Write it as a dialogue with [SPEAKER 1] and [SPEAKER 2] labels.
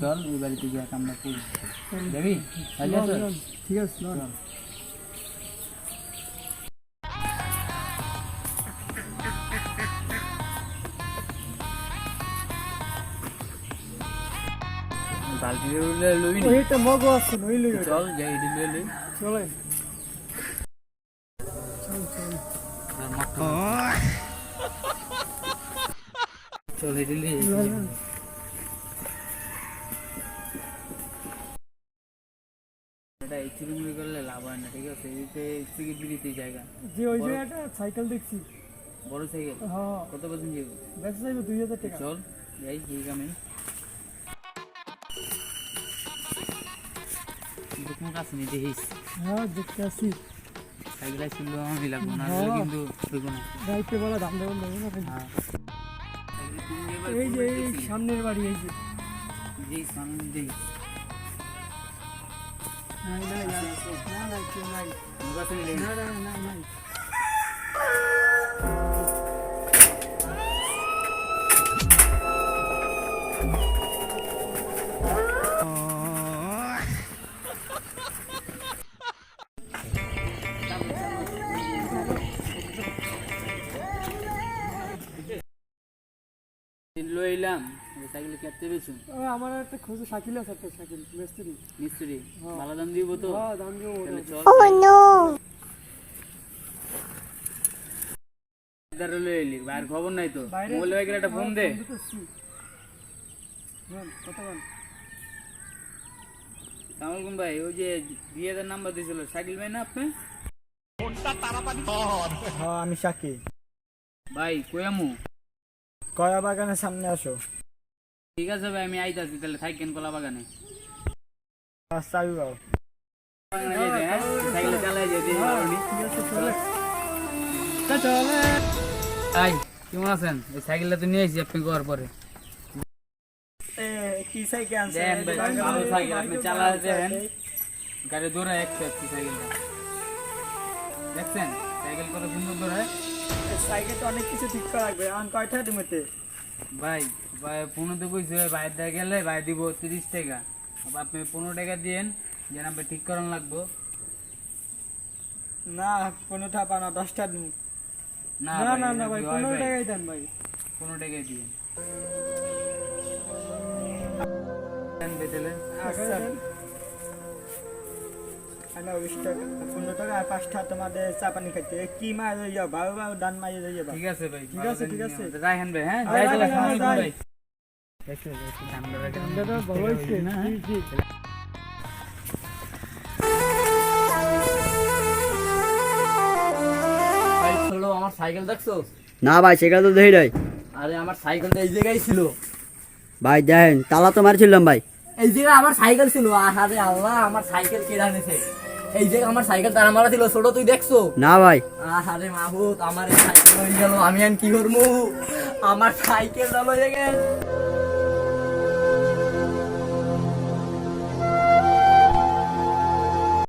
[SPEAKER 1] চল ওই বাড়িতে গিয়ে কামটা করি যাবি?
[SPEAKER 2] ঠিক আছে চল।
[SPEAKER 1] বালতি লই
[SPEAKER 2] ওইটা মগো আছে নই লই
[SPEAKER 1] চল যাই এটি লই
[SPEAKER 2] চলে
[SPEAKER 1] চল এটি লই এটা ইচ্ছুক করলে লাভ হয় না, ঠিক আছে? এদিকে টিকিট বিড়িতে জায়গা
[SPEAKER 2] যে ওই জায়গাটা সাইকেল দেখছি
[SPEAKER 1] বড় সাইকেল
[SPEAKER 2] হ্যাঁ
[SPEAKER 1] কত পার্সেন্ট যাবো?
[SPEAKER 2] বেশ যাইব 2000 টাকা।
[SPEAKER 1] চল যাই ঠিক আমি দেখুন কাছে নিয়ে দেখিস
[SPEAKER 2] হ্যাঁ দেখতে আসি
[SPEAKER 1] সাইকেল ছিল আমি লাগবো না কিন্তু দেখবো না
[SPEAKER 2] গাইতে বলা দাম দেবেন দেবো না
[SPEAKER 1] হ্যাঁ
[SPEAKER 2] এই যে এই সামনের বাড়ি এই যে
[SPEAKER 1] যেই সামনে দেই
[SPEAKER 2] নাই নাই না না কেউ নাই
[SPEAKER 1] কাছে নিয়ে
[SPEAKER 2] না না না নাই
[SPEAKER 1] লইলাম সাইকেল কেটে বেচু
[SPEAKER 2] আমার একটা খোঁজে সাইকেল আছে একটা সাইকেল মিস্ত্রি
[SPEAKER 1] মিস্ত্রি ভালো দাম দিব তো?
[SPEAKER 2] হ্যাঁ দাম দিব
[SPEAKER 1] তাহলে চল দাঁড়া লইলি বাইরে খবর নাই তো মোবাইল ভাই একটা ফোন দে
[SPEAKER 2] কত বল
[SPEAKER 1] সালামালাইকুম ভাই ওই যে 2000 নাম্বার দিয়েছিল সাইকেল ভাই না আপনি?
[SPEAKER 2] হ্যাঁ আমি সাকি
[SPEAKER 1] ভাই কয়ামু
[SPEAKER 2] কয়া বাগানের সামনে আসো।
[SPEAKER 1] ঠিক আছে ভাই আমি আইতাছি তাহলে থাকেন কলা বাগানে
[SPEAKER 2] চাবি পাও
[SPEAKER 1] সাইকেল চালাই যেতে
[SPEAKER 2] চলে
[SPEAKER 1] আই কেমন আছেন? এই সাইকেলটা তো নিয়ে আসছি আপনি করার পরে
[SPEAKER 2] কি সাইকেল আছে
[SPEAKER 1] দেন ভাই ভালো সাইকেল আপনি চালাতেন গাড়ি দৌড়ায় একটু সাইকেলটা দেখছেন সাইকেল কত সুন্দর দৌড়ায়।
[SPEAKER 2] সাইকেল তো অনেক কিছু ঠিক করা লাগবে আন কয়টা দিমতে
[SPEAKER 1] ভাই ভাই 15 কইছে বাইরে দিয়ে গেলে ভাই দিব 30 টাকা আপনি 15 টাকা দিয়েন যে আপনি ঠিক করান লাগবো
[SPEAKER 2] না 15টা পানা 10টা দিমু
[SPEAKER 1] না
[SPEAKER 2] না না না ভাই 15 টাকাই দেন ভাই
[SPEAKER 1] 15 টাকা দিয়েন দেন বেতলে
[SPEAKER 2] আচ্ছা আনা 20 টাকা 15 টাকা আর 5টা তোমাদের চা পানি খাইতে কি মার যাও বাবা বাবা দান মাইয়ে যাইবা
[SPEAKER 1] ঠিক আছে ভাই
[SPEAKER 2] ঠিক আছে ঠিক আছে
[SPEAKER 1] রাখেন ভাই হ্যাঁ
[SPEAKER 2] যাই
[SPEAKER 1] যাই
[SPEAKER 2] তাহলে
[SPEAKER 1] তাহলে
[SPEAKER 2] যাই।
[SPEAKER 1] ভাই দেখে ঠান্ডা লাগে
[SPEAKER 2] দাদা ভালো হইছে না জি
[SPEAKER 1] ভাই চলো আমার সাইকেল দেখছো?
[SPEAKER 3] না ভাই সেটা তো দেখি নাই
[SPEAKER 1] আরে আমার সাইকেলটা এই জায়গায় ছিল
[SPEAKER 3] ভাই দেখেন তালা তো মারছিলাম ভাই
[SPEAKER 1] এই জায়গায় আমার সাইকেল ছিল আরে আল্লাহ আমার সাইকেল কেড়ে নিছে এই জায়গায় আমার সাইকেল তারা মারা ছিল ছোট তুই দেখছো?
[SPEAKER 3] না ভাই
[SPEAKER 1] আরে মাহবুব আমার সাইকেল হয়ে গেল আমি আর কি করবো আমার সাইকেল লয়ে গেল